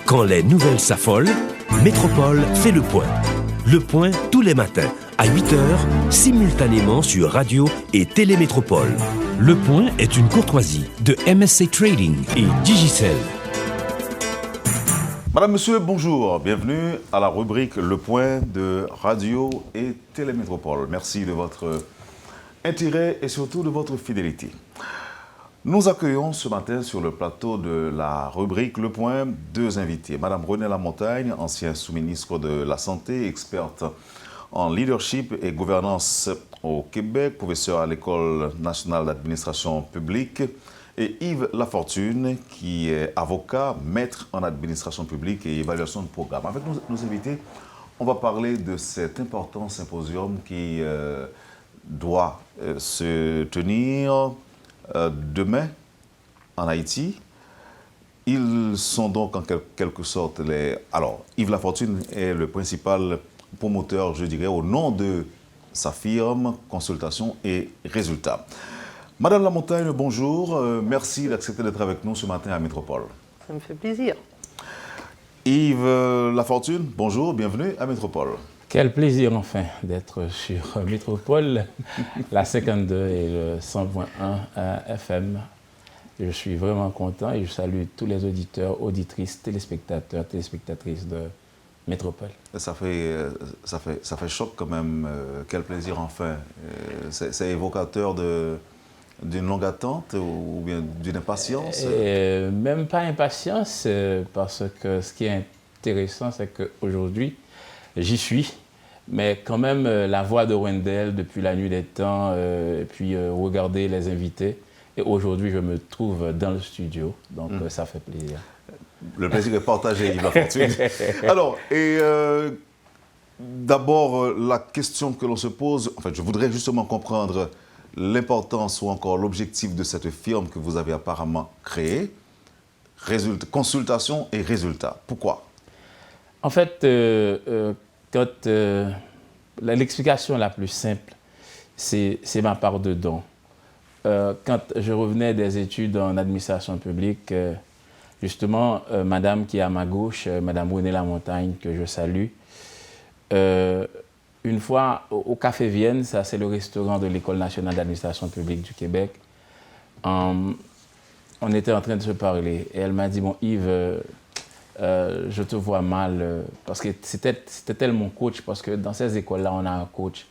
Quand les nouvelles s'affolent, Métropole fait le point. Le point tous les matins, à 8h, simultanément sur Radio et Télémétropole. Le point est une courtoisie de MSC Trading et Digicel. Madame, Monsieur, bonjour. Bienvenue à la rubrique Le Point de Radio et Télémétropole. Merci de votre intérêt et surtout de votre fidélité. Nous accueillons ce matin sur le plateau de la rubrique Le Point deux invités. Madame Renée Lamontagne, ancienne sous-ministre de la Santé, experte en leadership et gouvernance au Québec, professeur à l'École nationale d'administration publique, et Yves Lafortune, qui est avocat, maître en administration publique et évaluation de programme. Avec nos invités, on va parler de cet important symposium qui doit se tenir demain en Haïti. Ils sont donc en quelque sorte les... Alors, Yves Lafortune est le principal promoteur, je dirais, au nom de sa firme Consultation et Résultats. Madame Lamontagne, bonjour. Merci d'accepter d'être avec nous ce matin à Métropole. Ça me fait plaisir. Yves Lafortune, bonjour, bienvenue à Métropole. Quel plaisir enfin d'être sur Métropole, la 52 et le 100.1 FM. Je suis vraiment content et je salue tous les auditeurs, auditrices, téléspectateurs, téléspectatrices de Métropole. Ça fait choc quand même. Quel plaisir enfin. C'est évocateur d'une longue attente ou bien d'une impatience? Même pas impatience, parce que ce qui est intéressant, c'est qu'aujourd'hui, j'y suis, mais quand même la voix de Wendell depuis la nuit des temps, et puis regarder les invités. Et aujourd'hui, je me trouve dans le studio, donc ça fait plaisir. Le plaisir est partagé, Yves Lafortune. Alors, d'abord, la question que l'on se pose, en fait, je voudrais justement comprendre l'importance ou encore l'objectif de cette firme que vous avez apparemment créée, consultation et résultats. Pourquoi? En fait, l'explication la plus simple, c'est ma part de don. Quand je revenais des études en administration publique, justement, madame qui est à ma gauche, madame Renée Lamontagne, que je salue, une fois au Café Vienne, ça c'est le restaurant de l'École nationale d'administration publique du Québec, on était en train de se parler et elle m'a dit, bon Yves, je te vois mal, parce que c'était elle mon coach, parce que dans ces écoles-là, on a un coach.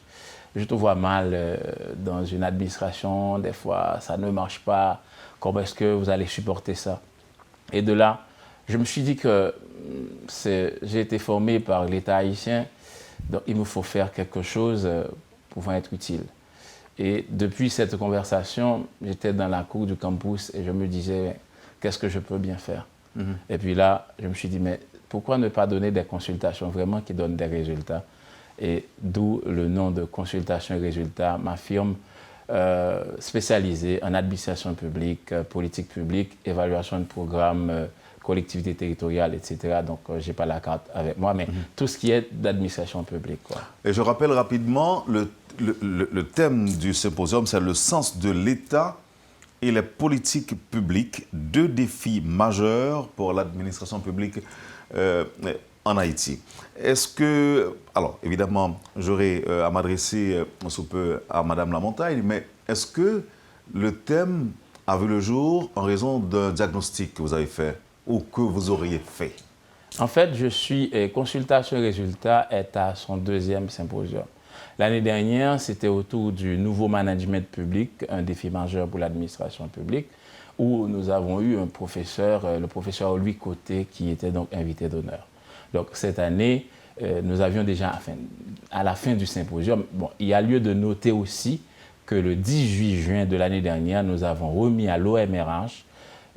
Je te vois mal dans une administration, des fois ça ne marche pas, comment est-ce que vous allez supporter ça? Et de là, je me suis dit que j'ai été formé par l'État haïtien, donc il me faut faire quelque chose pouvant être utile. Et depuis cette conversation, j'étais dans la cour du campus et je me disais, qu'est-ce que je peux bien faire? Et puis là, je me suis dit, mais pourquoi ne pas donner des consultations vraiment qui donnent des résultats? Et d'où le nom de Consultation et Résultats, ma firme spécialisée en administration publique, politique publique, évaluation de programmes, collectivités territoriales, etc. Donc, je n'ai pas la carte avec moi, mais tout ce qui est d'administration publique, quoi. Et je rappelle rapidement, le thème du symposium, c'est le sens de l'État et les politiques publiques, deux défis majeurs pour l'administration publique en Haïti. Est-ce que, alors évidemment, j'aurai à m'adresser sous peu à Madame Lamontagne, mais est-ce que le thème a vu le jour en raison d'un diagnostic que vous avez fait ou que vous auriez fait? En fait, Consultation et Résultats est à son deuxième symposium. L'année dernière, c'était autour du nouveau management public, un défi majeur pour l'administration publique, où nous avons eu un professeur, le professeur Louis Côté, qui était donc invité d'honneur. Donc cette année, nous avions déjà, à la fin du symposium, bon, il y a lieu de noter aussi que le 18 juin de l'année dernière, nous avons remis à l'OMRH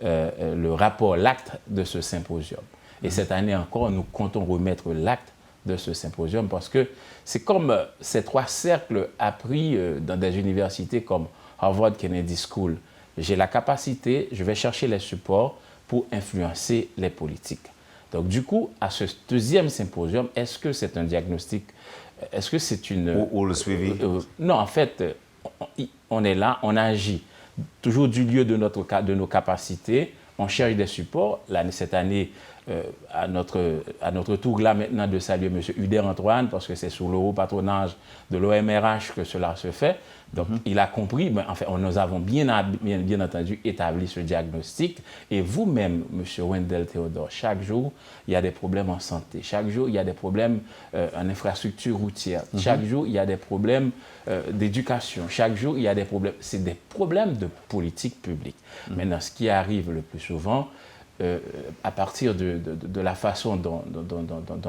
le rapport, l'acte de ce symposium. Et cette année encore, nous comptons remettre l'acte de ce symposium parce que c'est comme ces trois cercles appris dans des universités comme Harvard Kennedy School. J'ai la capacité, je vais chercher les supports pour influencer les politiques. Donc du coup, à ce deuxième symposium, est-ce que c'est un diagnostic? Est-ce que c'est une... Ou le suivi? Non, en fait, on est là, on agit toujours du lieu de nos capacités, on cherche des supports. Cette année, à notre tour là maintenant de saluer M. Uder Antoine, parce que c'est sous le haut patronage de l'OMRH que cela se fait. Donc, il a compris, mais enfin, nous avons bien entendu établi ce diagnostic. Et vous-même, M. Wendell Théodore, chaque jour, il y a des problèmes en santé. Chaque jour, il y a des problèmes en infrastructure routière. Chaque jour, il y a des problèmes d'éducation. Chaque jour, il y a des problèmes. C'est des problèmes de politique publique. Maintenant, ce qui arrive le plus souvent, à partir de la façon dont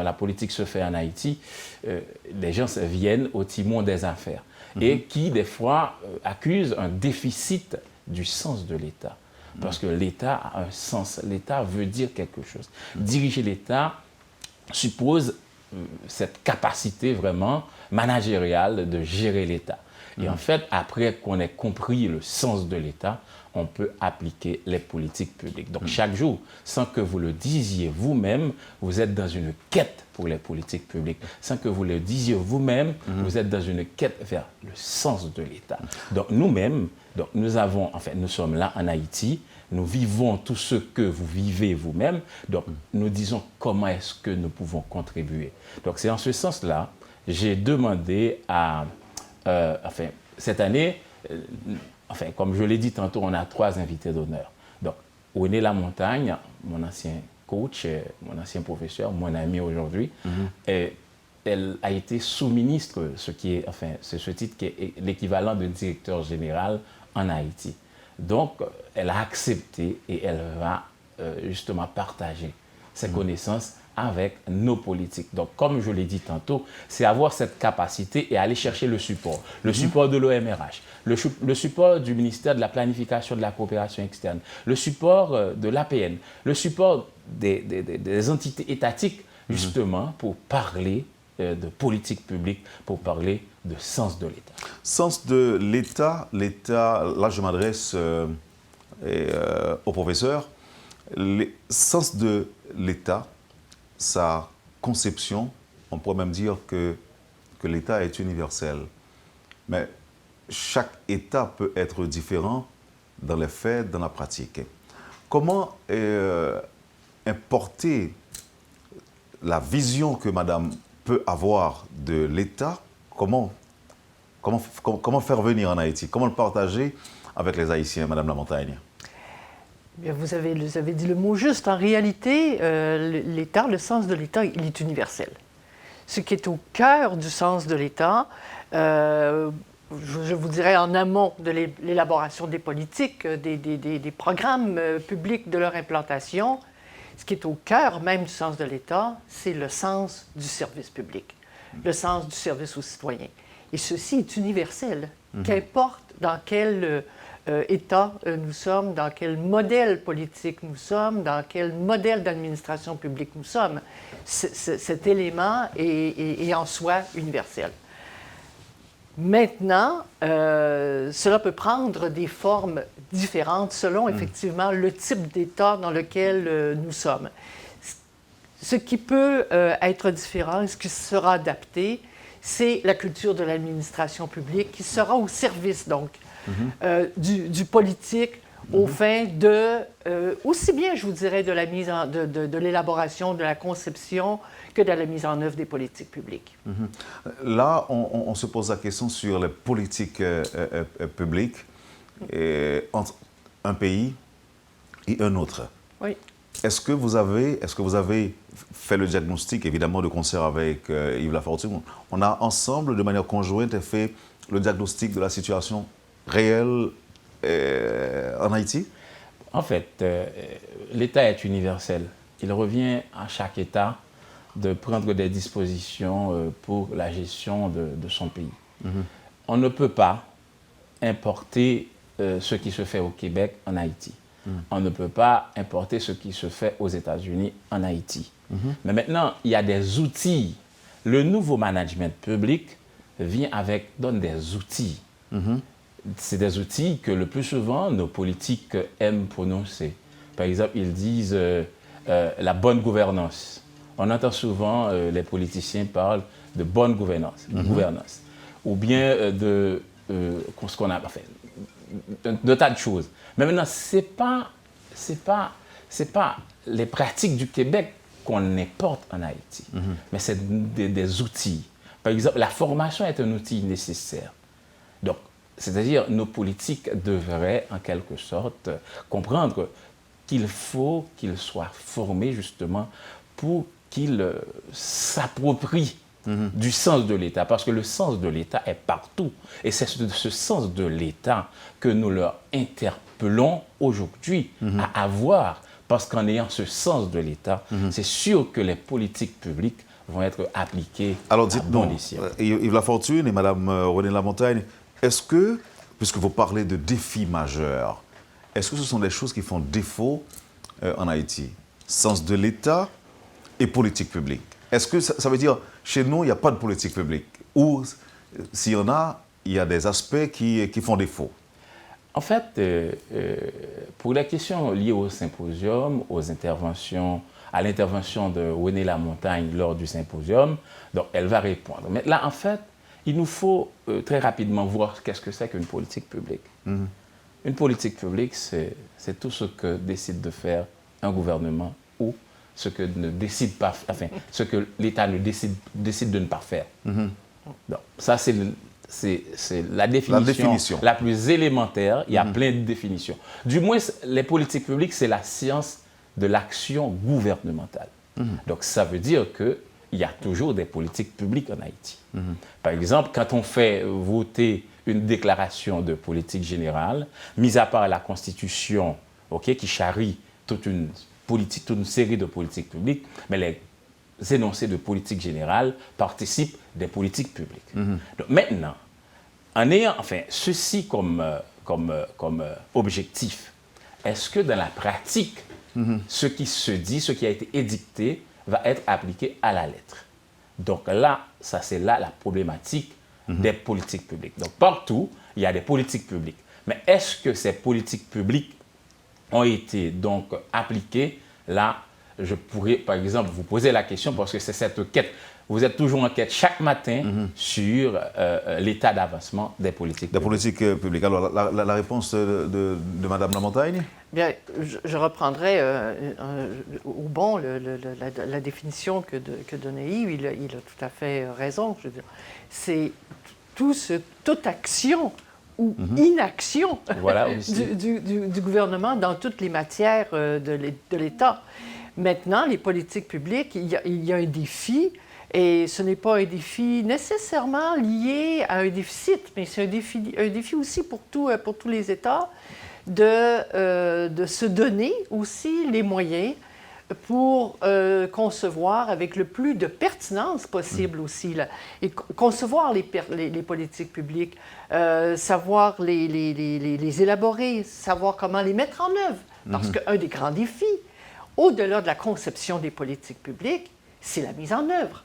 la politique se fait en Haïti, les gens viennent au timon des affaires et qui, des fois, accusent un déficit du sens de l'État. Parce que l'État a un sens, l'État veut dire quelque chose. Diriger l'État suppose cette capacité vraiment managériale de gérer l'État. Et en fait, après qu'on ait compris le sens de l'État, on peut appliquer les politiques publiques. Donc chaque jour, sans que vous le disiez vous-même, vous êtes dans une quête pour les politiques publiques. Sans que vous le disiez vous-même, vous êtes dans une quête vers le sens de l'État. Donc nous-mêmes, nous sommes là en Haïti, nous vivons tout ce que vous vivez vous-même, donc nous disons comment est-ce que nous pouvons contribuer. Donc c'est en ce sens-là, j'ai demandé à... cette année, comme je l'ai dit tantôt, on a 3 invités d'honneur. Donc, René Lamontagne, mon ancien coach, mon ancien professeur, mon ami aujourd'hui, elle a été sous-ministre, c'est ce titre qui est l'équivalent de directeur général en Haïti. Donc, elle a accepté et elle va justement partager ses connaissances avec nos politiques. Donc, comme je l'ai dit tantôt, c'est avoir cette capacité et aller chercher le support. Le support de l'OMRH, le support du ministère de la Planification de la Coopération externe, le support de l'APN, le support des entités étatiques, justement, pour parler de politique publique, pour parler de sens de l'État. Sens de l'État, là je m'adresse au professeur, sens de l'État, sa conception, on pourrait même dire que l'État est universel. Mais chaque État peut être différent dans les faits, dans la pratique. Comment importer la vision que Madame peut avoir de l'État, comment faire venir en Haïti? Comment le partager avec les Haïtiens, Madame Lamontagne? Bien, vous avez dit le mot juste. En réalité, l'État, le sens de l'État, il est universel. Ce qui est au cœur du sens de l'État, je vous dirais en amont de l'élaboration des politiques, des programmes publics de leur implantation, ce qui est au cœur même du sens de l'État, c'est le sens du service public, le sens du service aux citoyens. Et ceci est universel, qu'importe dans quel État nous sommes, dans quel modèle politique nous sommes, dans quel modèle d'administration publique nous sommes. Cet élément est en soi universel. Maintenant, cela peut prendre des formes différentes selon effectivement le type d'État dans lequel nous sommes. Ce qui peut être différent, ce qui sera adapté, c'est la culture de l'administration publique qui sera au service donc du politique aux fins de, aussi bien je vous dirais de la mise de l'élaboration, de la conception que de la mise en œuvre des politiques publiques. Là, on se pose la question sur les politiques publiques entre un pays et un autre. Oui. Est-ce que vous avez fait le diagnostic, évidemment, de concert avec Yves Lafortune? On a ensemble, de manière conjointe, fait le diagnostic de la situation réelle en Haïti? En fait, l'État est universel. Il revient à chaque État de prendre des dispositions pour la gestion de son pays. On ne peut pas importer ce qui se fait au Québec en Haïti. On ne peut pas importer ce qui se fait aux États-Unis en Haïti. Mais maintenant, il y a des outils. Le nouveau management public donne des outils. C'est des outils que le plus souvent, nos politiques aiment prononcer. Par exemple, ils disent la bonne gouvernance. On entend souvent les politiciens parler de bonne gouvernance, ou bien de ce qu'on a fait, de tas de choses. Mais maintenant, c'est pas ce n'est pas les pratiques du Québec qu'on importe en Haïti, mais c'est des outils. Par exemple, la formation est un outil nécessaire. Donc, c'est-à-dire, nos politiques devraient, en quelque sorte, comprendre qu'il faut qu'ils soient formés, justement, pour qu'ils s'approprient du sens de l'État. Parce que le sens de l'État est partout. Et c'est ce sens de l'État que nous leur interpellons aujourd'hui à avoir. Parce qu'en ayant ce sens de l'État, c'est sûr que les politiques publiques vont être appliquées à bon escient. Yves Lafortune et Mme Renée Lamontagne, est-ce que, puisque vous parlez de défis majeurs, est-ce que ce sont des choses qui font défaut en Haïti? Sens de l'État et politique publique. Est-ce que ça veut dire, chez nous, il n'y a pas de politique publique? Ou, s'il y en a, il y a des aspects qui font défaut? En fait, pour les questions liées au symposium, à l'intervention de Renée Lamontagne lors du symposium, donc elle va répondre. Mais là, en fait, il nous faut très rapidement voir qu'est-ce que c'est qu'une politique publique. Une politique publique, c'est tout ce que décide de faire un gouvernement ou ce que ne décide pas, enfin, ce que l'État ne décide de ne pas faire. Donc, ça, c'est la définition la plus élémentaire. Il y a plein de définitions. Du moins, les politiques publiques, c'est la science de l'action gouvernementale. Donc, ça veut dire qu'il y a toujours des politiques publiques en Haïti. Par exemple, quand on fait voter une déclaration de politique générale, mis à part la Constitution, qui charrie toute une série de politiques publiques, mais les énoncés de politique générale participent des politiques publiques. Donc maintenant, en ayant ceci comme objectif, est-ce que dans la pratique, ce qui se dit, ce qui a été édicté, va être appliqué à la lettre? Donc là, c'est là la problématique des politiques publiques. Donc partout, il y a des politiques publiques. Mais est-ce que ces politiques publiques ont été donc appliquées? Là, je pourrais, par exemple, vous poser la question parce que c'est cette quête. Vous êtes toujours en quête chaque matin sur l'état d'avancement des politiques publiques. Des politiques publiques. Alors, la réponse de Mme Lamontagne? Bien, je reprendrai au bon la définition que donnait Yves. Il a tout à fait raison. Je veux dire, c'est toute action ou inaction du gouvernement dans toutes les matières de l'État. Maintenant, les politiques publiques, il y a un défi, et ce n'est pas un défi nécessairement lié à un déficit, mais c'est un défi aussi pour tous les États de se donner aussi les moyens pour concevoir avec le plus de pertinence possible aussi, là, et concevoir les politiques publiques, savoir les élaborer, savoir comment les mettre en œuvre. Parce qu'un des grands défis, au-delà de la conception des politiques publiques, c'est la mise en œuvre.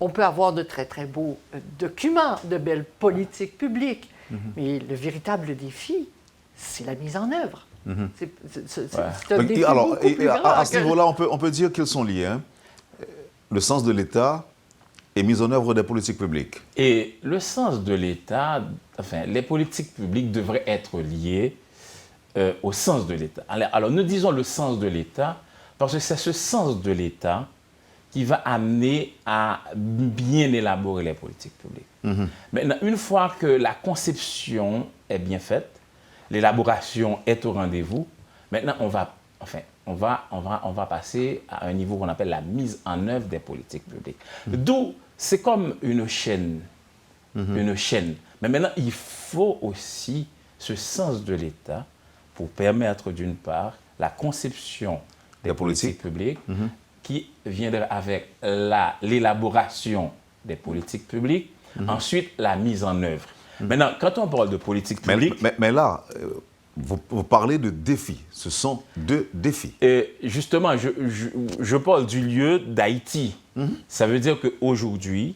On peut avoir de très, très beaux documents, de belles politiques publiques, mais le véritable défi, c'est la mise en œuvre. C'est un défi beaucoup plus grand. À ce niveau-là, on peut dire qu'ils sont liés. Hein? Le sens de l'État et mise en œuvre des politiques publiques. Et le sens de l'État, les politiques publiques devraient être liées au sens de l'État. Alors, nous disons le sens de l'État parce que c'est ce sens de l'État qui va amener à bien élaborer les politiques publiques. Maintenant, une fois que la conception est bien faite, l'élaboration est au rendez-vous, maintenant on va passer à un niveau qu'on appelle la mise en œuvre des politiques publiques. D'où, c'est comme une chaîne. Une chaîne. Mais maintenant, il faut aussi ce sens de l'État pour permettre, d'une part, la conception des politiques publiques qui viendrait avec l'élaboration des politiques publiques, ensuite la mise en œuvre. Maintenant, quand on parle de politique publique... Mais là, vous parlez de défis. Ce sont deux défis. Justement, je parle du lieu d'Haïti. Ça veut dire qu'aujourd'hui,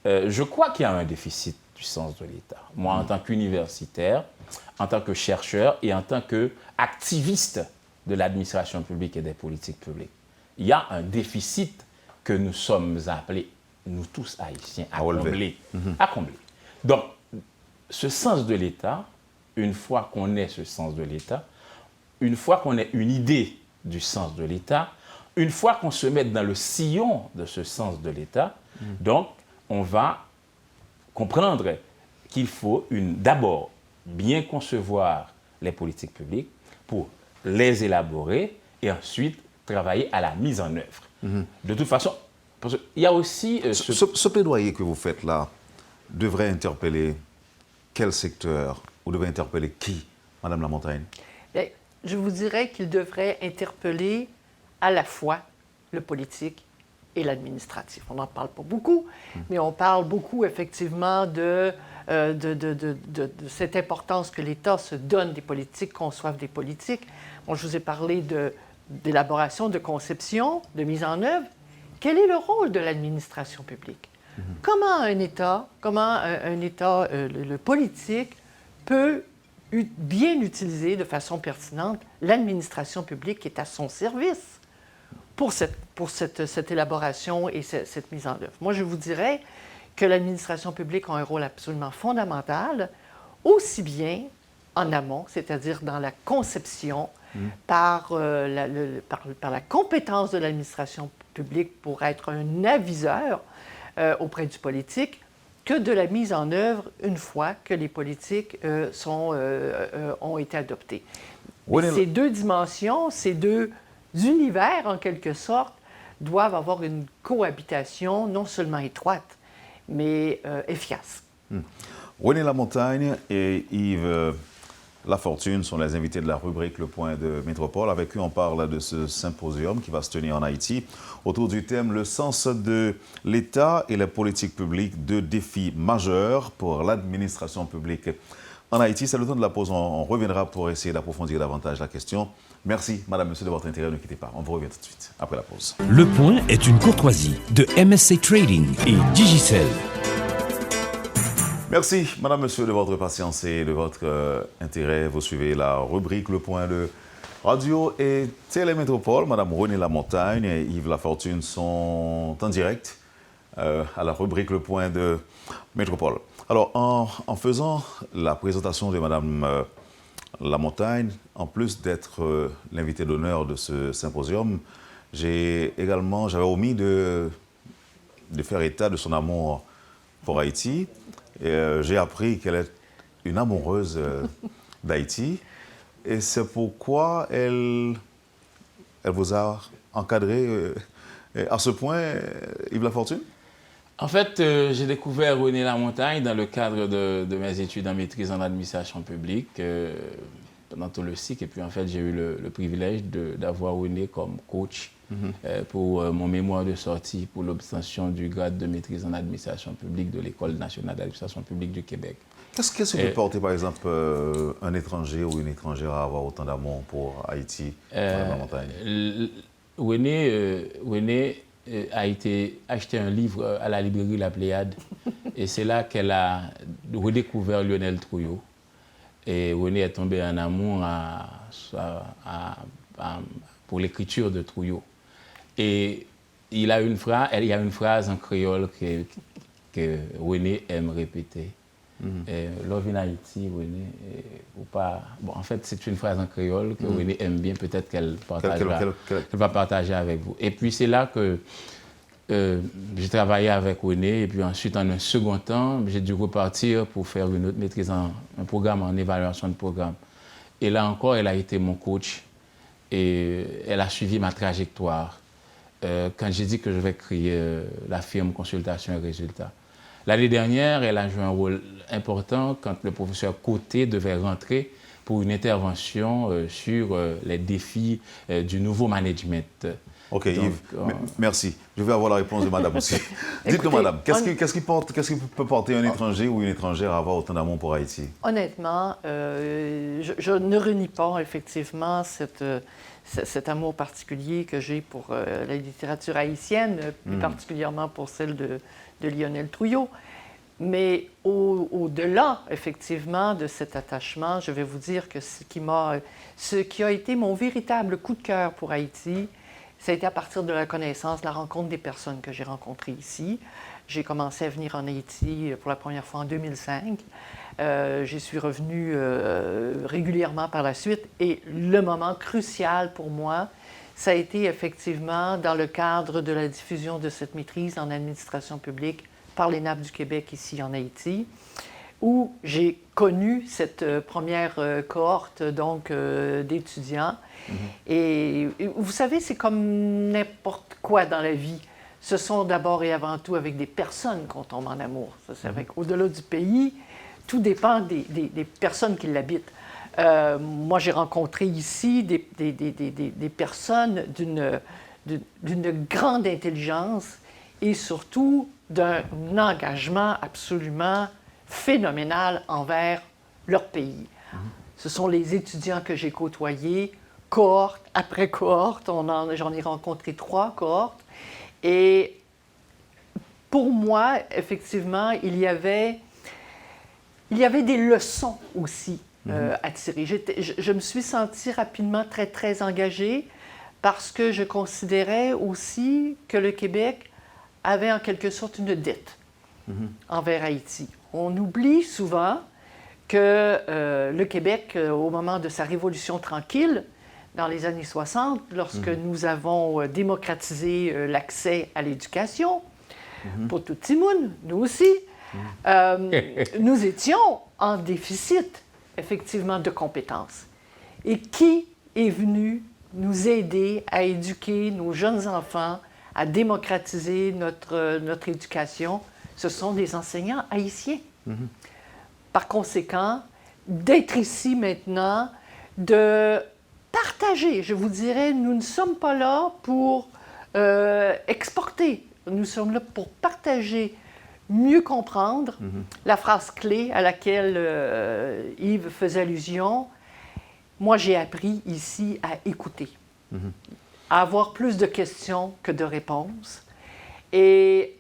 je crois qu'il y a un déficit du sens de l'État. Moi, en tant qu'universitaire, en tant que chercheur et en tant qu'activiste de l'administration publique et des politiques publiques, il y a un déficit que nous sommes appelés, nous tous haïtiens, à combler. Donc, ce sens de l'État, une fois qu'on ait ce sens de l'État, une fois qu'on ait une idée du sens de l'État. Une fois qu'on se met dans le sillon de ce sens de l'État, donc on va comprendre qu'il faut d'abord bien concevoir les politiques publiques pour les élaborer et ensuite travailler à la mise en œuvre. De toute façon, parce qu'il y a aussi... Ce plaidoyer que vous faites là devrait interpeller quel secteur ou devrait interpeller qui, Madame Lamontagne? Bien, je vous dirais qu'il devrait interpeller à la fois le politique et l'administratif. On n'en parle pas beaucoup, mais on parle beaucoup effectivement de cette importance que l'État se donne des politiques, conçoive des politiques. Bon, je vous ai parlé d'élaboration, de conception, de mise en œuvre. Quel est le rôle de l'administration publique? Comment un État, le politique, peut bien utiliser de façon pertinente l'administration publique qui est à son service pour cette élaboration et cette mise en œuvre? Moi, je vous dirais que l'administration publique a un rôle absolument fondamental, aussi bien en amont, c'est-à-dire dans la conception, par la compétence de l'administration publique pour être un aviseur auprès du politique, que de la mise en œuvre une fois que les politiques ont été adoptées. Ces deux dimensions, ces deux univers, en quelque sorte, doivent avoir une cohabitation non seulement étroite, mais efficace. René Lamontagne et Yves Lafortune sont les invités de la rubrique Le Point de Métropole. Avec eux, on parle de ce symposium qui va se tenir en Haïti autour du thème « Le sens de l'État et les politiques publiques, deux défis majeurs pour l'administration publique en Haïti ». C'est le temps de la pause. On reviendra pour essayer d'approfondir davantage la question. Merci, Madame, Monsieur, de votre intérêt. Ne quittez pas. On vous revient tout de suite après la pause. Le Point est une courtoisie de MSC Trading et Digicel. Merci, Madame, Monsieur, de votre patience et de votre intérêt. Vous suivez la rubrique Le Point de Radio et Télémétropole. Madame René Lamontagne et Yves Lafortune sont en direct à la rubrique Le Point de Métropole. Alors, en faisant la présentation de Madame Lamontagne, en plus d'être l'invité d'honneur de ce symposium, j'avais omis de faire état de son amour pour Haïti. J'ai appris qu'elle est une amoureuse d'Haïti et c'est pourquoi elle vous a encadré à ce point, Yves Lafortune? En fait, j'ai découvert René Lamontagne dans le cadre de mes études en maîtrise en administration publique pendant tout le cycle. Et puis, en fait, j'ai eu le privilège d'avoir René comme coach pour mon mémoire de sortie pour l'obtention du grade de maîtrise en administration publique de l'École nationale d'administration publique du Québec. Qu'est-ce que peut porter, par exemple, un étranger ou une étrangère à avoir autant d'amour pour Haïti, Madame Lamontagne? René a acheté un livre à la librairie La Pléiade et c'est là qu'elle a redécouvert Lionel Trouillot. Et René est tombé en amour pour l'écriture de Trouillot. Et il y a une phrase en créole que René aime répéter. Love in Haïti, René, ou pas. Bon, en fait, c'est une phrase en créole que René aime bien, peut-être qu'elle va partager avec vous. Et puis, c'est là que j'ai travaillé avec René, et puis ensuite, en un second temps, j'ai dû repartir pour faire une autre maîtrise, un programme en évaluation de programme. Et là encore, elle a été mon coach, et elle a suivi ma trajectoire. Quand j'ai dit que je vais créer la firme Consultation et Résultats. L'année dernière, elle a joué un rôle important quand le professeur Côté devait rentrer pour une intervention sur les défis du nouveau management. OK, donc, Yves, merci. Je vais avoir la réponse de Madame aussi. Dites-nous, Madame, qu'est-ce qui peut porter un étranger ou une étrangère à avoir autant d'amour pour Haïti? Honnêtement, je ne renie pas effectivement cet amour particulier que j'ai pour la littérature haïtienne, plus particulièrement pour celle de Lionel Trouillot. Mais au-delà, effectivement, de cet attachement, je vais vous dire que ce qui a été mon véritable coup de cœur pour Haïti, ça a été à partir de la connaissance, de la rencontre des personnes que j'ai rencontrées ici. J'ai commencé à venir en Haïti pour la première fois en 2005. J'y suis revenue régulièrement par la suite. Et le moment crucial pour moi, ça a été effectivement dans le cadre de la diffusion de cette maîtrise en administration publique par l'ENAP du Québec ici en Haïti, où j'ai connu cette première cohorte donc d'étudiants. Et vous savez, c'est comme n'importe quoi dans la vie. Ce sont d'abord et avant tout avec des personnes qu'on tombe en amour. Ça, c'est avec, au-delà du pays, tout dépend des personnes qui l'habitent. Moi, j'ai rencontré ici des personnes d'une grande intelligence et surtout d'un engagement absolument phénoménal envers leur pays. Ce sont les étudiants que j'ai côtoyés, cohorte après cohorte. J'en ai rencontré 3 cohortes. Et pour moi, effectivement, il y avait des leçons aussi à tirer. Je me suis sentie rapidement très, très engagée parce que je considérais aussi que le Québec avait en quelque sorte une dette envers Haïti. On oublie souvent que le Québec, au moment de sa révolution tranquille, dans les années 60, lorsque nous avons démocratisé l'accès à l'éducation, pour tout le monde, nous aussi, nous étions en déficit, effectivement, de compétences. Et qui est venu nous aider à éduquer nos jeunes enfants, à démocratiser notre éducation? Ce sont des enseignants haïtiens. Par conséquent, d'être ici maintenant, de partager, je vous dirais, nous ne sommes pas là pour exporter, nous sommes là pour partager, mieux comprendre. La phrase clé à laquelle Yves faisait allusion, moi j'ai appris ici à écouter, à avoir plus de questions que de réponses. Et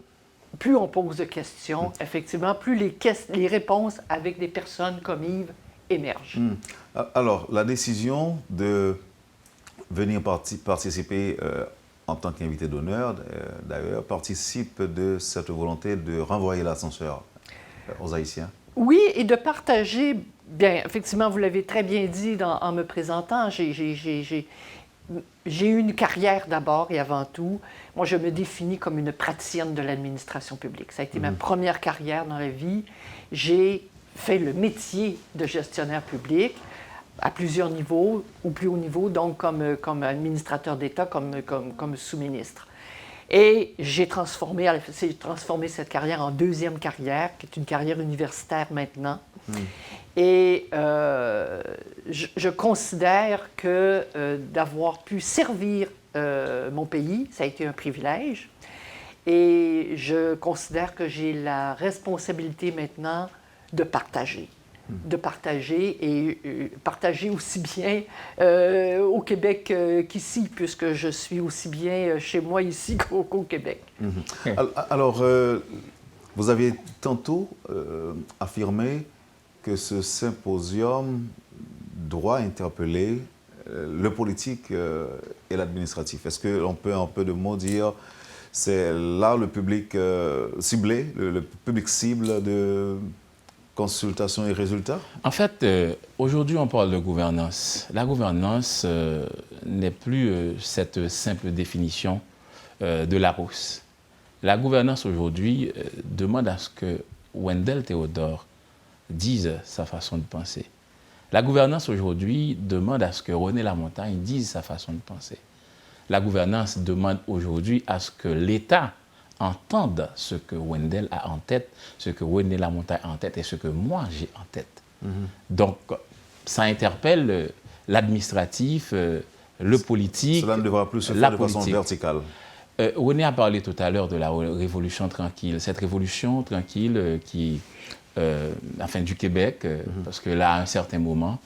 plus on pose de questions, effectivement, plus les réponses avec des personnes comme Yves émergent. Alors, la décision de venir participer en tant qu'invité d'honneur, d'ailleurs, participe de cette volonté de renvoyer l'ascenseur aux Haïtiens? Oui, et de partager, bien, effectivement, vous l'avez très bien dit en me présentant, j'ai eu une carrière d'abord et avant tout. Moi, je me définis comme une praticienne de l'administration publique. Ça a été ma première carrière dans la vie. J'ai fait le métier de gestionnaire public à plusieurs niveaux, au plus haut niveau, donc comme administrateur d'État, comme sous-ministre. Et j'ai transformé cette carrière en deuxième carrière, qui est une carrière universitaire maintenant. Et je considère que d'avoir pu servir mon pays, ça a été un privilège. Et je considère que j'ai la responsabilité maintenant de partager. De partager et partager aussi bien au Québec qu'ici, puisque je suis aussi bien chez moi ici qu'au Québec. Alors, vous avez tantôt affirmé que ce symposium doit interpeller le politique et l'administratif. Est-ce qu'on peut en peu de mots dire c'est là le public ciblé, le public cible de consultation et résultats? En fait, aujourd'hui, on parle de gouvernance. La gouvernance n'est plus cette simple définition de Larousse. La gouvernance aujourd'hui demande à ce que Wendell Théodore dise sa façon de penser. La gouvernance aujourd'hui demande à ce que René Lamontagne dise sa façon de penser. La gouvernance demande aujourd'hui à ce que l'État entende ce que Wendell a en tête, ce que René Lamontagne a en tête et ce que moi j'ai en tête. Donc, ça interpelle l'administratif, le politique. Cela ne devra plus se faire de façon verticale. René a parlé tout à l'heure de la révolution tranquille. Cette révolution tranquille du Québec, parce que là, à un certain moment,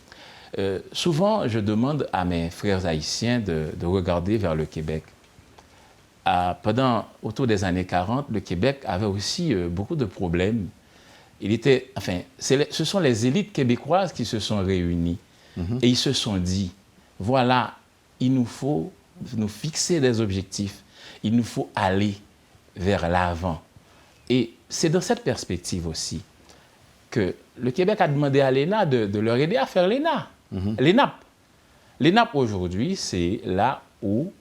souvent, je demande à mes frères haïtiens de regarder vers le Québec. Autour des années 40, le Québec avait aussi beaucoup de problèmes. Ce sont les élites québécoises qui se sont réunies et ils se sont dit, voilà, il nous faut nous fixer des objectifs, il nous faut aller vers l'avant. Et c'est dans cette perspective aussi que le Québec a demandé à l'ENA de leur aider à faire l'ENAP. L'ENAP, aujourd'hui, c'est là où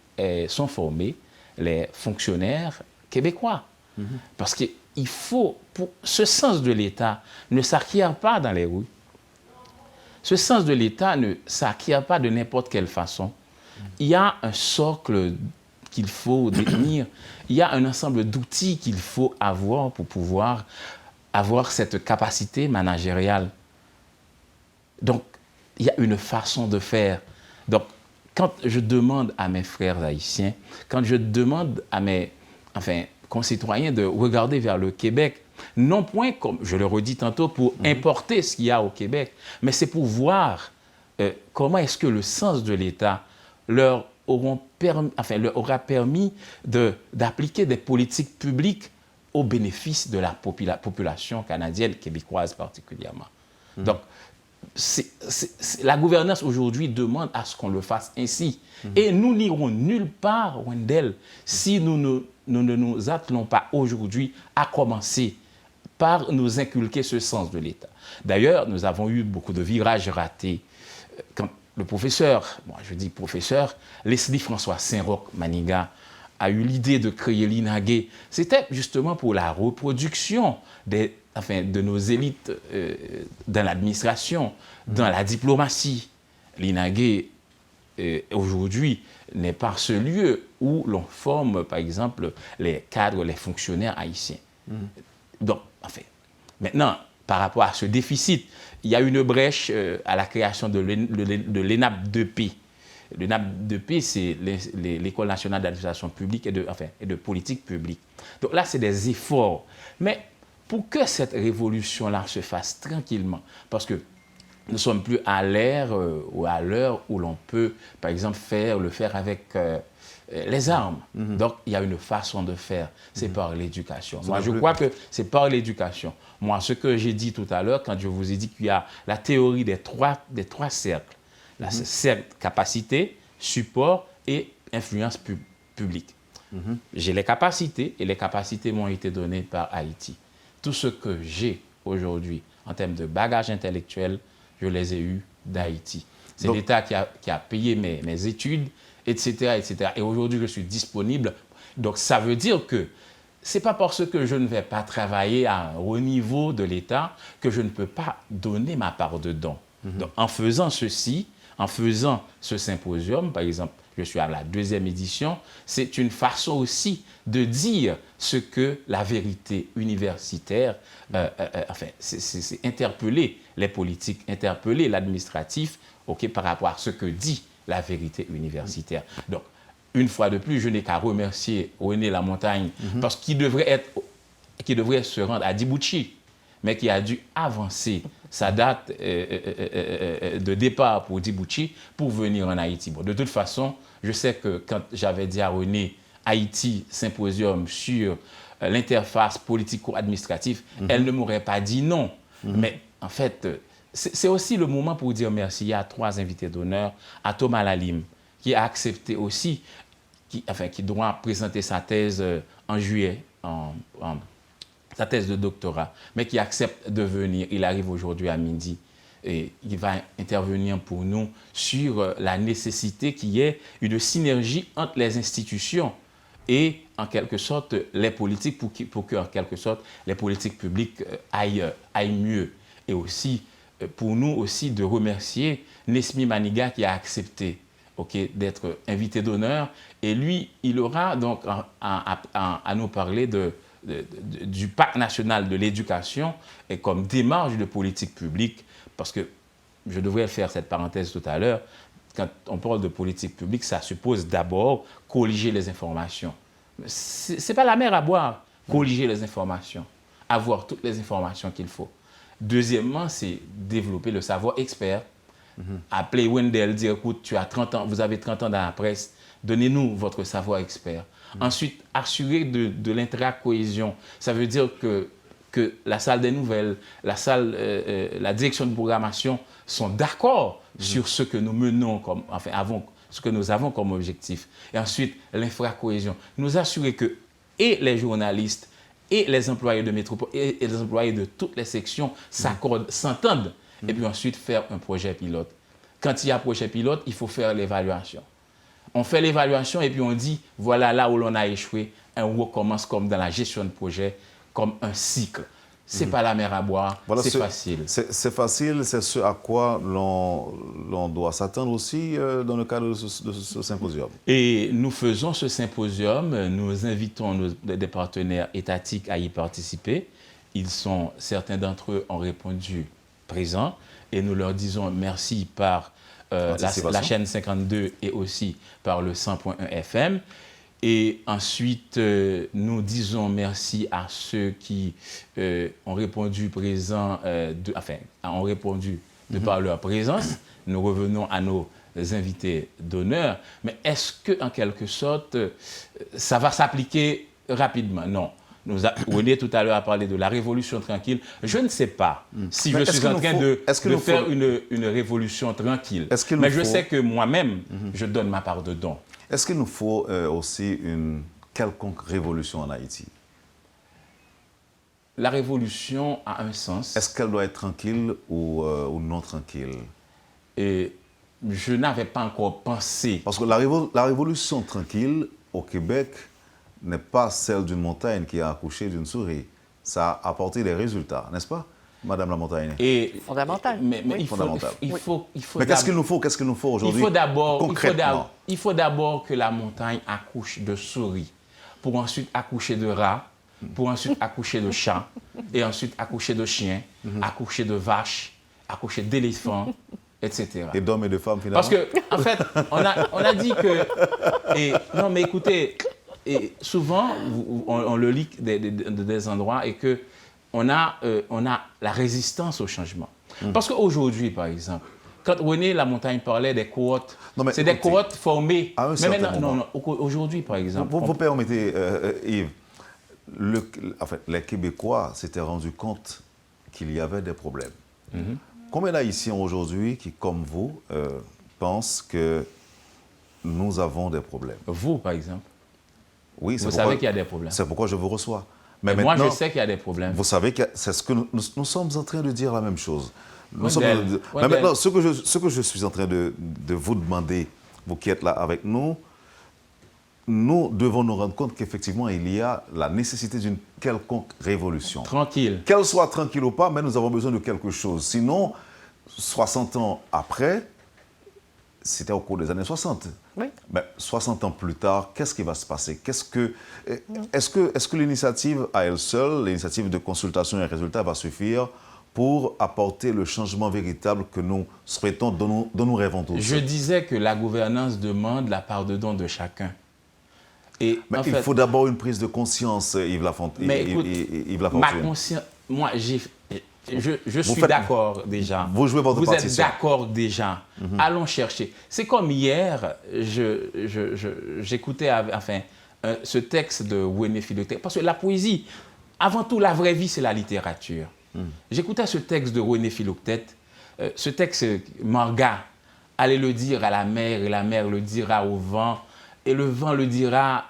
sont formés les fonctionnaires québécois. Parce qu'il faut, ce sens de l'État ne s'acquiert pas dans les rues. Ce sens de l'État ne s'acquiert pas de n'importe quelle façon. Il y a un socle qu'il faut détenir, il y a un ensemble d'outils qu'il faut avoir pour pouvoir avoir cette capacité managériale. Donc, il y a une façon de faire. Donc, quand je demande à mes frères haïtiens, quand je demande à mes concitoyens de regarder vers le Québec, non point, comme je le redis tantôt, pour importer ce qu'il y a au Québec, mais c'est pour voir comment est-ce que le sens de l'État leur aura permis d'appliquer des politiques publiques au bénéfice de la population canadienne, québécoise particulièrement. Donc, la gouvernance aujourd'hui demande à ce qu'on le fasse ainsi. Et nous n'irons nulle part, Wendell, si nous ne nous attelons pas aujourd'hui à commencer par nous inculquer ce sens de l'État. D'ailleurs, nous avons eu beaucoup de virages ratés. Quand le professeur, Leslie François Saint-Roch Maniga a eu l'idée de créer l'INAGé, c'était justement pour la reproduction de nos élites dans l'administration, dans la diplomatie. L'INAGé, aujourd'hui, n'est pas ce lieu où l'on forme, par exemple, les cadres, les fonctionnaires haïtiens. Donc, maintenant, par rapport à ce déficit, il y a une brèche à la création de l'ENAP 2P. L'ENAP 2P, c'est l'École nationale d'administration publique et de politique publique. Donc là, c'est des efforts. Mais pour que cette révolution-là se fasse tranquillement, parce que nous ne sommes plus à l'ère ou à l'heure où l'on peut, par exemple, le faire avec les armes. Donc, il y a une façon de faire, c'est par l'éducation. Moi, je crois que c'est par l'éducation. Moi, ce que j'ai dit tout à l'heure, quand je vous ai dit qu'il y a la théorie des trois cercles, la cercle capacité, support et influence publique. J'ai les capacités et les capacités m'ont été données par Haïti. Tout ce que j'ai aujourd'hui en termes de bagage intellectuel, je les ai eus d'Haïti. C'est l'État qui a payé mes études, etc., etc. Et aujourd'hui, je suis disponible. Donc, ça veut dire que ce n'est pas parce que je ne vais pas travailler à un haut niveau de l'État que je ne peux pas donner ma part de don. Donc, en faisant ceci, en faisant ce symposium, par exemple, je suis à la 2e édition, c'est une façon aussi de dire ce que la vérité universitaire, c'est interpeller les politiques, interpeller l'administratif, par rapport à ce que dit la vérité universitaire. Donc, une fois de plus, je n'ai qu'à remercier René Lamontagne parce qu'il devrait se rendre à Djibouti, mais qui a dû avancer sa date de départ pour Djibouti pour venir en Haïti. Bon, de toute façon, je sais que quand j'avais dit à René, Haïti, symposium sur l'interface politico-administrative, elle ne m'aurait pas dit non. Mais en fait, c'est aussi le moment pour dire merci. Il y a 3 invités d'honneur, à Thomas Lalim, qui a accepté aussi, qui doit présenter sa thèse en juillet, sa thèse de doctorat, mais qui accepte de venir. Il arrive aujourd'hui à midi et il va intervenir pour nous sur la nécessité qu'il y ait une synergie entre les institutions et, en quelque sorte, les politiques pour que, en quelque sorte, les politiques publiques aillent mieux. Et aussi, pour nous aussi, de remercier Nesmi Maniga qui a accepté d'être invité d'honneur. Et lui, il aura donc à nous parler du Pacte national de l'éducation et comme démarche de politique publique, parce que je devrais faire cette parenthèse tout à l'heure, quand on parle de politique publique, ça suppose d'abord colliger les informations. Ce n'est pas la mer à boire, colliger les informations, avoir toutes les informations qu'il faut. Deuxièmement, c'est développer le savoir expert. Appeler Wendell, dire écoute, tu as 30 ans, vous avez 30 ans dans la presse, donnez-nous votre savoir expert. Ensuite, assurer de l'intra-cohésion. Ça veut dire que la salle des nouvelles, la direction de programmation sont d'accord sur ce que nous menons, ce que nous avons comme objectif. Et ensuite, l'infra-cohésion. Nous assurer que et les journalistes et les employés de métropole et les employés de toutes les sections s'accordent, s'entendent, et puis ensuite faire un projet pilote. Quand il y a un projet pilote, il faut faire l'évaluation. On fait l'évaluation et puis on dit, voilà là où l'on a échoué, on recommence comme dans la gestion de projet, comme un cycle. Ce n'est pas la mer à boire, voilà, c'est facile. C'est facile, c'est ce à quoi l'on doit s'attendre aussi dans le cadre de ce symposium. Et nous faisons ce symposium, nous invitons des partenaires étatiques à y participer. Certains d'entre eux ont répondu présents et nous leur disons merci par la chaîne 52 et aussi par le 100.1 FM. Et ensuite, nous disons merci à ceux qui ont répondu présents, ont répondu de par leur présence. Nous revenons à nos invités d'honneur. Mais est-ce que, en quelque sorte, ça va s'appliquer rapidement? Non. René tout à l'heure a parlé de la révolution tranquille. Je ne sais pas si je suis en train de faire une révolution tranquille. Mais je sais que moi-même, je donne ma part de don. Est-ce qu'il nous faut aussi une quelconque révolution en Haïti? La révolution a un sens. Est-ce qu'elle doit être tranquille ou non tranquille? Et je n'avais pas encore pensé. Parce que la révolution tranquille au Québec n'est pas celle d'une montagne qui a accouché d'une souris. Ça a apporté des résultats, n'est-ce pas, Madame la Montagne? Fondamental. Mais fondamental. Il faut mais qu'est-ce qu'il nous faut? Qu'est-ce qu'il nous faut aujourd'hui? Il faut d'abord que la montagne accouche de souris, pour ensuite accoucher de rats, pour ensuite accoucher de chats, et ensuite accoucher de chiens, accoucher de vaches, accoucher d'éléphants, etc. Et d'hommes et de femmes, finalement. Parce que, en fait, on a dit que... non, mais écoutez, et souvent, on le lit des endroits et que on a la résistance au changement. Parce qu'aujourd'hui, par exemple, quand René Lamontagne parlait des cohortes, c'est des cohortes formées. Mais maintenant, aujourd'hui, par exemple... Vous permettez, Yves, les Québécois s'étaient rendus compte qu'il y avait des problèmes. Combien d'Haïtiens aujourd'hui qui, comme vous, pensent que nous avons des problèmes? Vous, par exemple. Oui, vous savez qu'il y a des problèmes. C'est pourquoi je vous reçois. Mais moi, je sais qu'il y a des problèmes. Vous savez que c'est ce que nous sommes en train de dire la même chose. Mais maintenant, ce que je suis en train de vous demander, vous qui êtes là avec nous, nous devons nous rendre compte qu'effectivement, il y a la nécessité d'une quelconque révolution. Tranquille. Qu'elle soit tranquille ou pas, mais nous avons besoin de quelque chose. Sinon, 60 ans après, c'était au cours des années 60. Oui. Mais 60 ans plus tard, qu'est-ce qui va se passer? Est-ce que l'initiative à elle seule, l'initiative de consultation et résultats va suffire pour apporter le changement véritable que nous souhaitons, dont nous rêvons tous? Je disais que la gouvernance demande la part de don de chacun. Mais il faut d'abord une prise de conscience, Yves Lafontaine. Mais écoute, ma conscience... Moi, je suis d'accord déjà. Vous jouez votre partition. Vous êtes d'accord déjà. Allons chercher. C'est comme hier, j'écoutais ce texte de René Philoctète. Parce que la poésie, avant tout, la vraie vie, c'est la littérature. J'écoutais ce texte de René Philoctète. Ce texte, Marga allait le dire à la mer, et la mer le dira au vent, et le vent le dira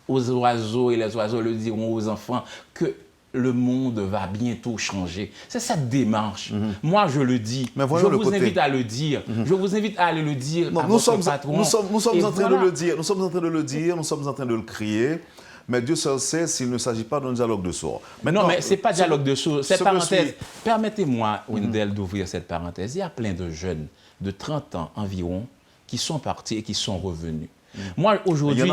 aux oiseaux, et les oiseaux le diront aux enfants, que le monde va bientôt changer. C'est cette démarche. Moi, je le dis. Je vous invite à le dire. Je vous invite à aller le dire à votre patron. Nous sommes en train de le dire. Nous sommes en train de le dire. Nous sommes en train de le crier. Mais Dieu seul sait s'il ne s'agit pas d'un dialogue de sourds. Non, mais ce n'est pas dialogue de sourds. Cette parenthèse, permettez-moi, Wendell, d'ouvrir cette parenthèse. Il y a plein de jeunes de 30 ans environ qui sont partis et qui sont revenus. Moi, aujourd'hui,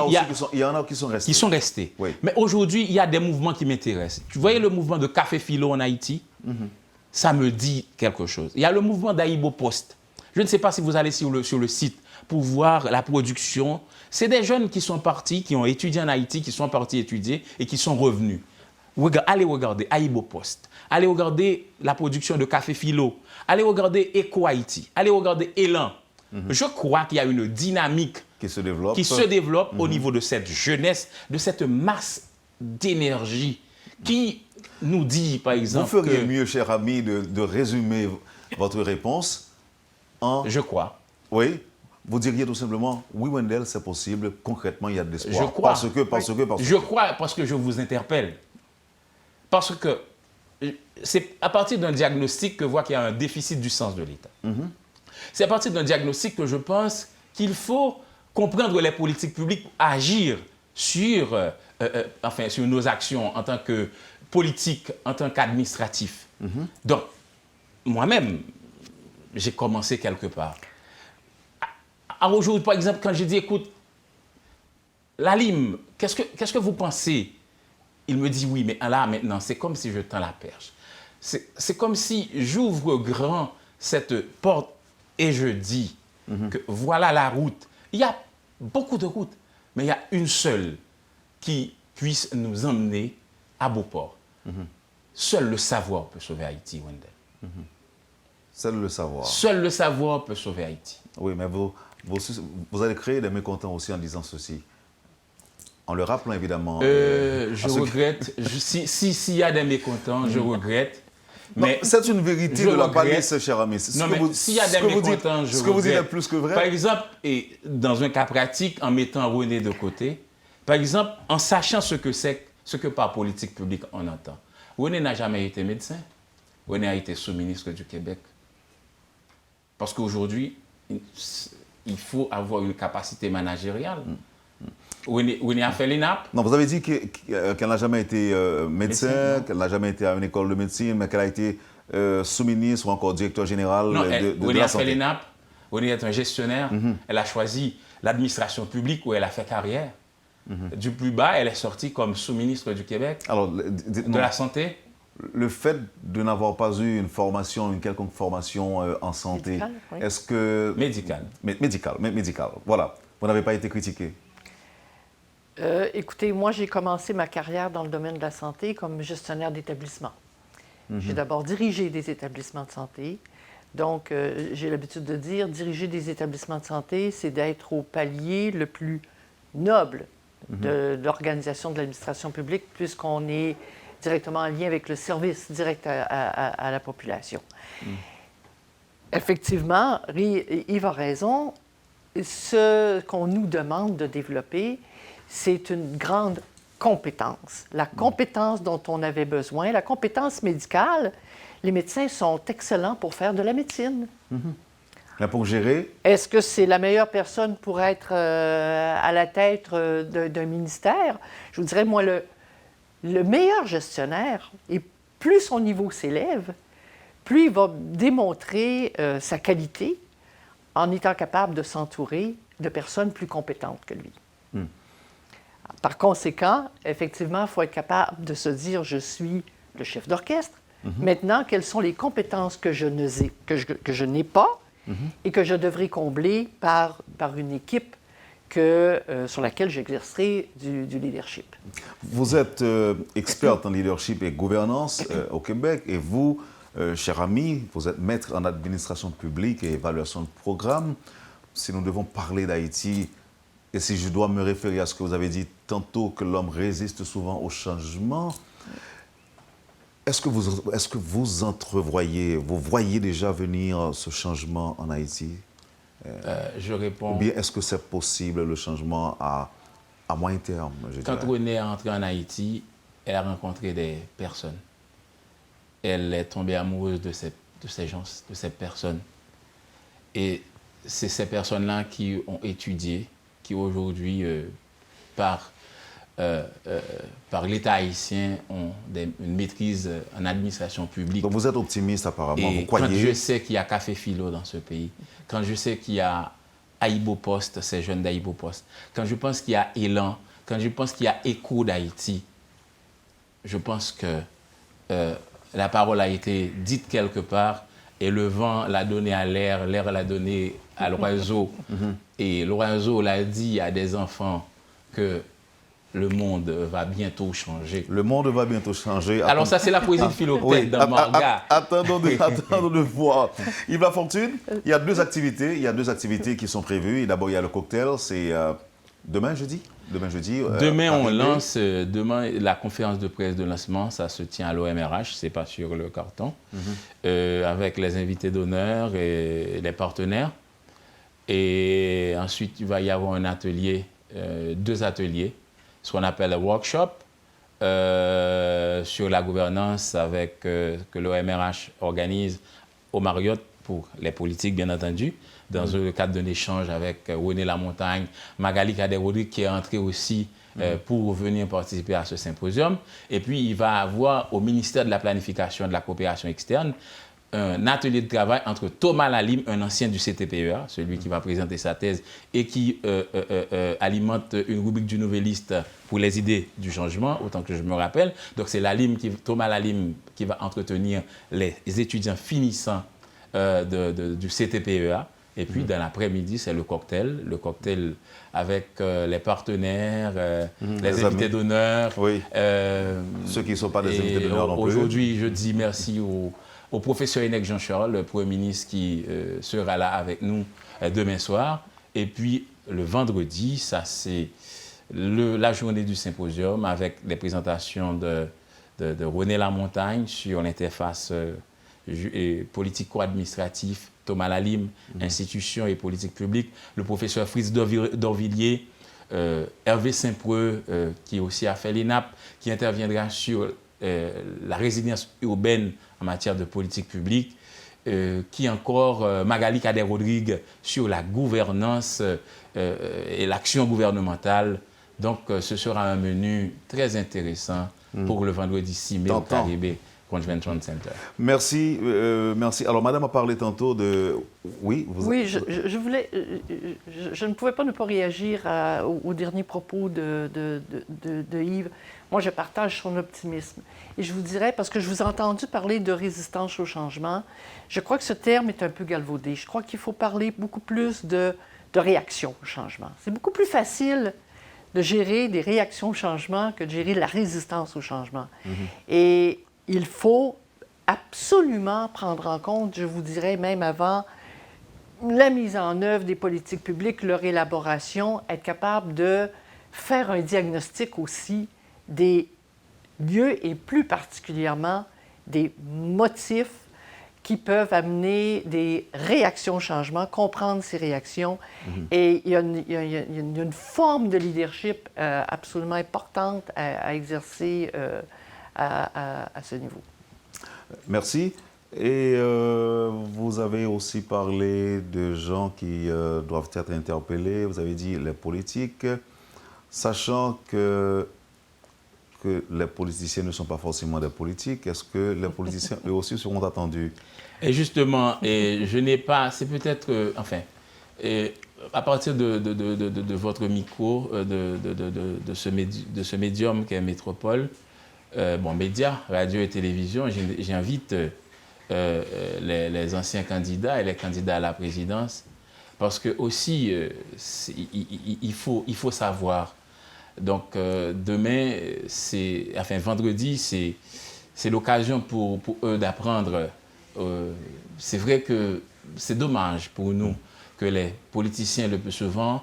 il y en a qui sont restés. Qui sont restés. Oui. Mais aujourd'hui, il y a des mouvements qui m'intéressent. Tu voyais le mouvement de Café Philo en Haïti? Ça me dit quelque chose. Il y a le mouvement d'Aïbo Post. Je ne sais pas si vous allez sur le site pour voir la production. C'est des jeunes qui sont partis, qui ont étudié en Haïti, qui sont partis étudier et qui sont revenus. Allez regarder Aïbo Post. Allez regarder la production de Café Philo. Allez regarder Eco Haïti. Allez regarder Elan. Je crois qu'il y a une dynamique qui se développe au niveau de cette jeunesse, de cette masse d'énergie qui nous dit, par exemple... Vous feriez mieux, cher ami, de résumer votre réponse en... Je crois. Oui. Vous diriez tout simplement, oui, Wendell, c'est possible, concrètement, il y a de l'espoir. Je crois. Parce que... Je crois parce que je vous interpelle. Parce que c'est à partir d'un diagnostic que je vois qu'il y a un déficit du sens de l'État. C'est à partir d'un diagnostic que je pense qu'il faut comprendre les politiques publiques pour agir sur, sur nos actions en tant que politique, en tant qu'administratif. Donc, moi-même, j'ai commencé quelque part. Aujourd'hui, par exemple, quand j'ai dit, écoute, la Lime, qu'est-ce que vous pensez? Il me dit oui, mais là, maintenant, c'est comme si je tends la perche. C'est comme si j'ouvre grand cette porte et je dis que voilà la route. Il y a beaucoup de routes, mais il y a une seule qui puisse nous emmener à Beauport. Seul le savoir peut sauver Haïti, Wendell. Seul le savoir. Seul le savoir peut sauver Haïti. Oui, mais vous allez créer des mécontents aussi en disant ceci. En le rappelant évidemment. Je regrette. S'il y a des mécontents, je regrette. Mais c'est une vérité de la palisse, cher ami. S'il y a des mécontents, je regrette. Ce que vous dites est plus que vrai. Par exemple, et dans un cas pratique, en mettant René de côté, par exemple, en sachant ce que par politique publique on entend. René n'a jamais été médecin. René a été sous-ministre du Québec. Parce qu'aujourd'hui, il faut avoir une capacité managériale. René a fait l'ENAP. Non, vous avez dit qu'elle n'a jamais été médecin, qu'elle n'a jamais été à une école de médecine, mais qu'elle a été sous-ministre ou encore directeur général de la santé. René a fait l'ENAP. René est un gestionnaire. Elle a choisi l'administration publique où elle a fait carrière. Du plus bas, elle est sortie comme sous-ministre du Québec. Alors, de la santé. Le fait de n'avoir pas eu une formation, une quelconque formation en santé, médicale, oui. Est-ce que... Médicale. Médicale, voilà. Vous n'avez pas été critiqué? Écoutez, moi, j'ai commencé ma carrière dans le domaine de la santé comme gestionnaire d'établissement. J'ai d'abord dirigé des établissements de santé. Donc, j'ai l'habitude de dire, diriger des établissements de santé, c'est d'être au palier le plus noble de l'organisation de l'administration publique, puisqu'on est directement en lien avec le service direct à la population. Effectivement, Yves a raison. Ce qu'on nous demande de développer, c'est une grande compétence. La compétence dont on avait besoin, la compétence médicale, les médecins sont excellents pour faire de la médecine. Là, pour gérer? Est-ce que c'est la meilleure personne pour être à la tête d'un ministère? Je vous dirais, moi, le meilleur gestionnaire, et plus son niveau s'élève, plus il va démontrer sa qualité en étant capable de s'entourer de personnes plus compétentes que lui. Par conséquent, effectivement, il faut être capable de se dire, je suis le chef d'orchestre. Maintenant, quelles sont les compétences que je n'ai pas et que je devrais combler par une équipe sur laquelle j'exercerai du leadership. Vous êtes experte en leadership et gouvernance au Québec et vous, cher ami, vous êtes maître en administration publique et évaluation de programme. Si nous devons parler d'Haïti, et si je dois me référer à ce que vous avez dit tantôt, que l'homme résiste souvent au changement, est-ce que vous entrevoyez, vous voyez déjà venir ce changement en Haïti? Je réponds... Ou bien est-ce que c'est possible le changement à moyen terme? Quand René est entrée en Haïti, elle a rencontré des personnes. Elle est tombée amoureuse de ces gens, de ces personnes. Et c'est ces personnes-là qui ont étudié, qui aujourd'hui, par l'État haïtien, ont une maîtrise en administration publique. Donc vous êtes optimiste apparemment, et vous croyez? Quand je sais qu'il y a Café Philo dans ce pays, quand je sais qu'il y a Aïbo Post, ces jeunes d'Aïbo Post, quand je pense qu'il y a Élan, quand je pense qu'il y a Écho d'Haïti, je pense que la parole a été dite quelque part et le vent l'a donné à l'air l'a donné à l'oiseau. Et l'oiseau l'a dit à des enfants que le monde va bientôt changer. Le monde va bientôt changer. Alors ça, c'est la poésie de Philoctète dans Marga. Attendons de voir. Yves Lafortune, il y a deux activités qui sont prévues. D'abord, il y a le cocktail, c'est demain jeudi. Demain, on lance, demain, la conférence de presse de lancement, ça se tient à l'OMRH, c'est pas sur le carton, avec les invités d'honneur et les partenaires. Et ensuite, il va y avoir un atelier, deux ateliers, ce qu'on appelle un workshop, sur la gouvernance que l'OMRH organise au Marriott pour les politiques, bien entendu, dans le cadre d'un échange avec René Lamontagne, Magali Cadet-Rodrigue qui est entrée aussi pour venir participer à ce symposium. Et puis, il va y avoir au ministère de la Planification et de la Coopération externe un atelier de travail entre Thomas Lalime, un ancien du CTPEA, celui qui va présenter sa thèse et qui alimente une rubrique du Nouvelliste pour les idées du changement, autant que je me rappelle. Donc c'est Thomas Lalime qui va entretenir les étudiants finissants du CTPEA. Et puis dans l'après-midi, c'est le cocktail avec les partenaires, les invités d'honneur. Oui. Ceux qui ne sont pas des invités d'honneur non plus. Aujourd'hui, je dis merci au professeur Henneck Jean-Charles, le Premier ministre qui sera là avec nous demain soir. Et puis, le vendredi, ça c'est la journée du symposium avec les présentations de René Lamontagne sur l'interface politico-administrative, Thomas Lalime, institutions et politique publique, le professeur Fritz Dorvilliers, Hervé Saint-Preux, qui aussi a fait l'ENAP, qui interviendra sur la résilience urbaine en matière de politique publique, qui encore Magali Cadet-Rodrigue sur la gouvernance et l'action gouvernementale. Donc ce sera un menu très intéressant pour le vendredi 6 mai au Caribé Convention Center. Merci, merci. Alors madame a parlé tantôt de... Oui, je ne pouvais pas ne pas réagir aux derniers propos de Yves. Moi, je partage son optimisme. Et je vous dirais, parce que je vous ai entendu parler de résistance au changement, je crois que ce terme est un peu galvaudé. Je crois qu'il faut parler beaucoup plus de réaction au changement. C'est beaucoup plus facile de gérer des réactions au changement que de gérer la résistance au changement. Et il faut absolument prendre en compte, je vous dirais même avant, la mise en œuvre des politiques publiques, leur élaboration, être capable de faire un diagnostic aussi des lieux et plus particulièrement des motifs qui peuvent amener des réactions au changement, comprendre ces réactions. Et il y a une forme de leadership absolument importante à exercer à ce niveau. Merci. Et vous avez aussi parlé de gens qui doivent être interpellés. Vous avez dit les politiques, sachant que les politiciens ne sont pas forcément des politiques. Est-ce que les politiciens, eux aussi, seront attendus? Et justement, je n'ai pas... C'est peut-être... enfin, à partir de votre micro, de ce médium qu'est Métropole, médias, radio et télévision, j'invite les anciens candidats et les candidats à la présidence, parce que aussi, il faut savoir. Donc, demain, vendredi, c'est l'occasion pour eux d'apprendre. C'est vrai que c'est dommage pour nous que les politiciens, le plus souvent,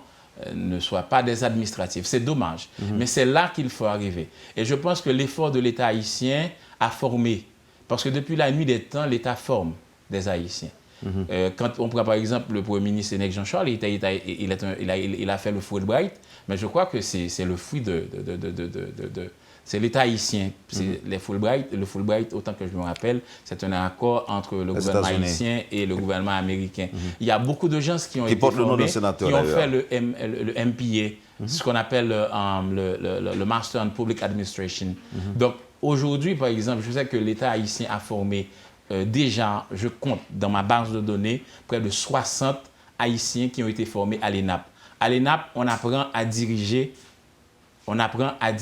ne soient pas des administratifs. C'est dommage. Mais c'est là qu'il faut arriver. Et je pense que l'effort de l'État haïtien a formé. Parce que depuis la nuit des temps, l'État forme des Haïtiens. Quand on prend par exemple le Premier ministre Henneck Jean-Charles, il a fait le Fulbright, mais je crois que c'est le fruit c'est l'État haïtien. Le Fulbright, autant que je me rappelle, c'est un accord entre le gouvernement haïtien et le gouvernement américain. Il y a beaucoup de gens qui ont été formés, qui ont fait le MPA, ce qu'on appelle le Master in Public Administration. Donc aujourd'hui, par exemple, je sais que l'État haïtien a formé déjà, je compte dans ma base de données, près de 60 Haïtiens qui ont été formés à l'ENAP. À l'ENAP, on apprend à diriger, on apprend à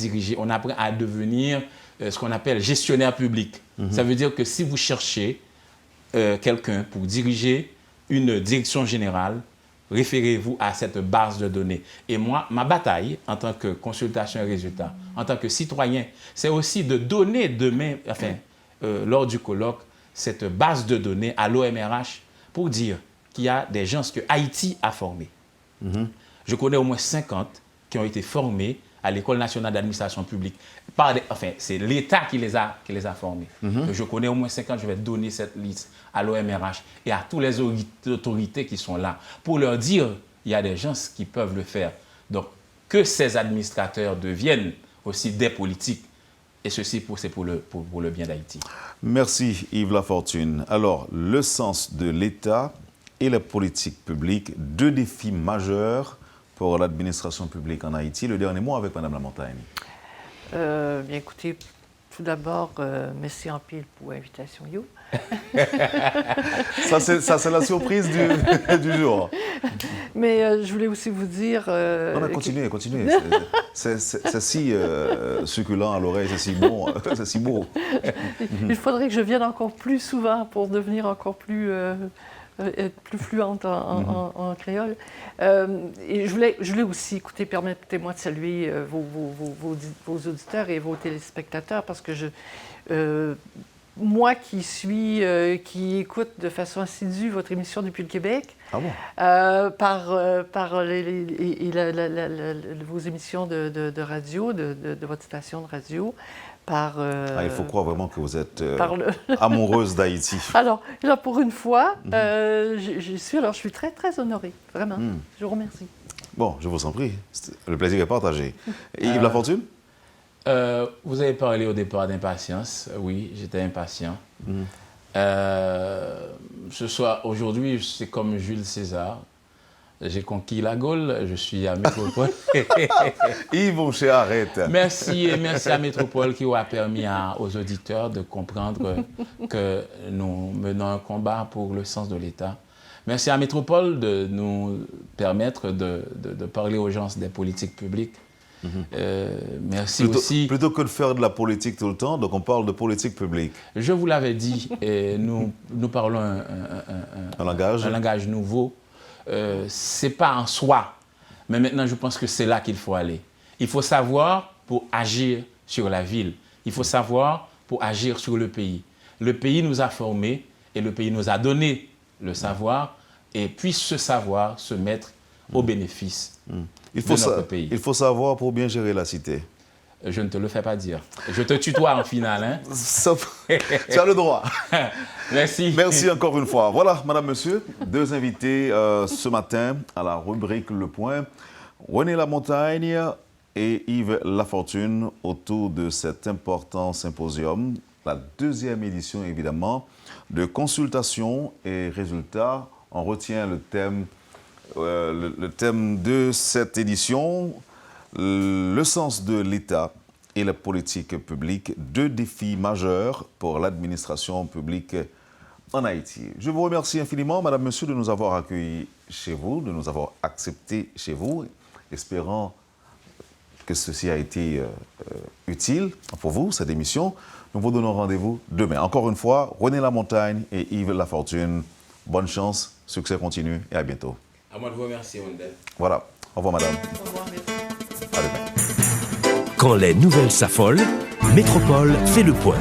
devenir ce qu'on appelle gestionnaire public. Ça veut dire que si vous cherchez quelqu'un pour diriger une direction générale, référez-vous à cette base de données. Et moi, ma bataille en tant que consultation et résultat, en tant que citoyen, c'est aussi de donner demain, lors du colloque, cette base de données à l'OMRH pour dire qu'il y a des gens que Haïti a formés. Je connais au moins 50 qui ont été formés à l'École nationale d'administration publique. C'est l'État qui les a formés. Je connais au moins 50, je vais donner cette liste à l'OMRH et à toutes les autorités qui sont là pour leur dire qu'il y a des gens qui peuvent le faire. Donc, que ces administrateurs deviennent aussi des politiques, Et ceci, c'est pour le bien d'Haïti. Merci Yves Lafortune. Alors, le sens de l'État et la politique publique, 2 défis majeurs pour l'administration publique en Haïti. Le dernier mot avec Mme Lamontagne. Bien écoutez, tout d'abord, merci en pile pour l'invitation, You. Ça, c'est la surprise du jour. Mais je voulais aussi vous dire... Continuez. C'est si succulent à l'oreille, c'est si bon, c'est si beau. Il faudrait que je vienne encore plus souvent pour devenir encore plus... être plus fluente en créole. Et je voulais aussi, écoutez, permettez-moi de saluer vos auditeurs et vos téléspectateurs, parce que moi qui écoute de façon assidue votre émission depuis le Québec, par vos émissions de radio, de votre station de radio, il faut croire vraiment que vous êtes amoureuse d'Haïti. Alors, là, pour une fois, je suis très, très honorée, vraiment. Je vous remercie. Bon, je vous en prie. Le plaisir est partagé. Et Yves Lafortune? Vous avez parlé au départ d'impatience. Oui, j'étais impatient. Ce soir, aujourd'hui, c'est comme Jules César. J'ai conquis la Gaule, je suis à Métropole. Yves, mon cher, arrête. Merci à Métropole qui a permis aux auditeurs de comprendre que nous menons un combat pour le sens de l'État. Merci à Métropole de nous permettre de parler aux gens des politiques publiques. Merci aussi... Plutôt que de faire de la politique tout le temps, donc on parle de politique publique. Je vous l'avais dit, nous parlons un langage nouveau. C'est pas en soi, mais maintenant je pense que c'est là qu'il faut aller. Il faut savoir pour agir sur la ville. Il faut savoir pour agir sur le pays. Le pays nous a formés et le pays nous a donné le savoir, et puisse ce savoir se mettre au bénéfice de notre pays. Il faut savoir pour bien gérer la cité. Je ne te le fais pas dire. Je te tutoie en finale. Hein? Tu as le droit. Merci. Merci encore une fois. Voilà, madame, monsieur, 2 invités ce matin à la rubrique Le Point. René Lamontagne et Yves Lafortune autour de cet important symposium, la 2e édition évidemment, de consultation et résultats. On retient le thème de cette édition, le sens de l'État et la politique publique, 2 défis majeurs pour l'administration publique en Haïti. Je vous remercie infiniment, madame, monsieur, de nous avoir accueillis chez vous, de nous avoir acceptés chez vous, espérant que ceci a été utile pour vous, cette émission. Nous vous donnons rendez-vous demain. Encore une fois, René Lamontagne et Yves Lafortune, bonne chance, succès continu et à bientôt. À moi de vous remercier, Wendell. Voilà. Au revoir, madame. Au revoir, merci. À demain. Quand les nouvelles s'affolent, Métropole fait le point.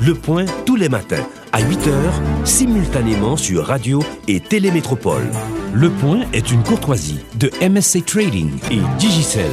Le point tous les matins à 8h, simultanément sur Radio et Télémétropole. Le point est une courtoisie de MSC Trading et Digicel.